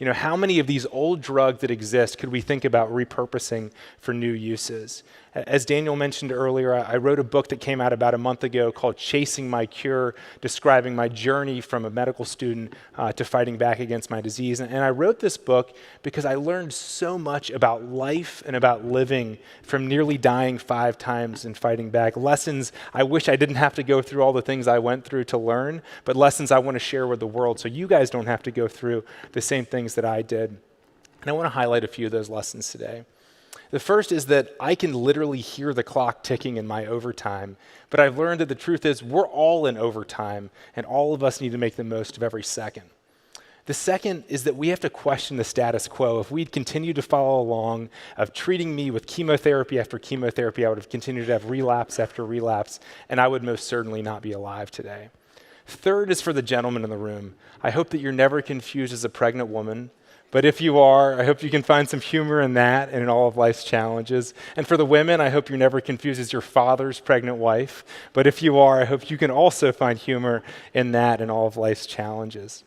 How many of these old drugs that exist could we think about repurposing for new uses? As Daniel mentioned earlier, I wrote a book that came out about a month ago called Chasing My Cure, describing my journey from a medical student to fighting back against my disease. And I wrote this book because I learned so much about life and about living from nearly dying 5 times and fighting back. Lessons I wish I didn't have to go through all the things I went through to learn, but lessons I want to share with the world so you guys don't have to go through the same things that I did. And I want to highlight a few of those lessons today. The first is that I can literally hear the clock ticking in my overtime, but I've learned that the truth is we're all in overtime, and all of us need to make the most of every second. The second is that we have to question the status quo. If we'd continued to follow along of treating me with chemotherapy after chemotherapy, I would have continued to have relapse after relapse, and I would most certainly not be alive today. Third is for the gentleman in the room. I hope that you're never confused as a pregnant woman. But if you are, I hope you can find some humor in that and in all of life's challenges. And for the women, I hope you're never confused as your father's pregnant wife. But if you are, I hope you can also find humor in that and all of life's challenges.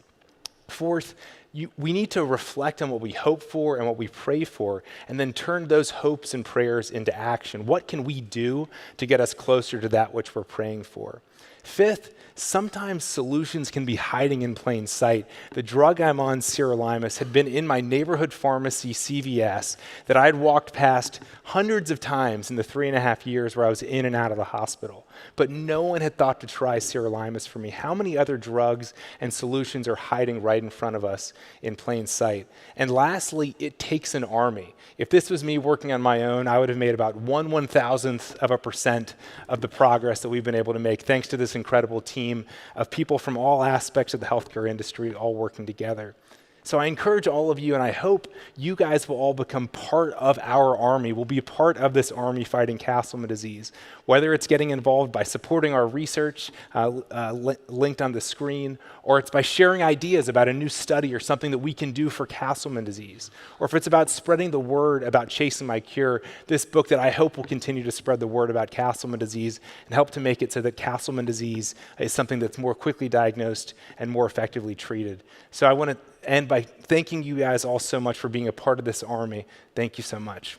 Fourth, we need to reflect on what we hope for and what we pray for, and then turn those hopes and prayers into action. What can we do to get us closer to that which we're praying for? Fifth, sometimes solutions can be hiding in plain sight. The drug I'm on, sirolimus, had been in my neighborhood pharmacy, CVS, that I'd walked past hundreds of times in the 3.5 years where I was in and out of the hospital. But no one had thought to try sirolimus for me. How many other drugs and solutions are hiding right in front of us in plain sight? And lastly, it takes an army. If this was me working on my own, I would have made about 1/1000% of the progress that we've been able to make, thanks to this incredible team of people from all aspects of the healthcare industry all working together. So I encourage all of you, and I hope you guys will all become part of our army, will be a part of this army fighting Castleman disease, whether it's getting involved by supporting our research linked on the screen, or it's by sharing ideas about a new study or something that we can do for Castleman disease, or if it's about spreading the word about Chasing My Cure, this book that I hope will continue to spread the word about Castleman disease and help to make it so that Castleman disease is something that's more quickly diagnosed and more effectively treated. So I want to end by thanking you guys all so much for being a part of this army. Thank you so much.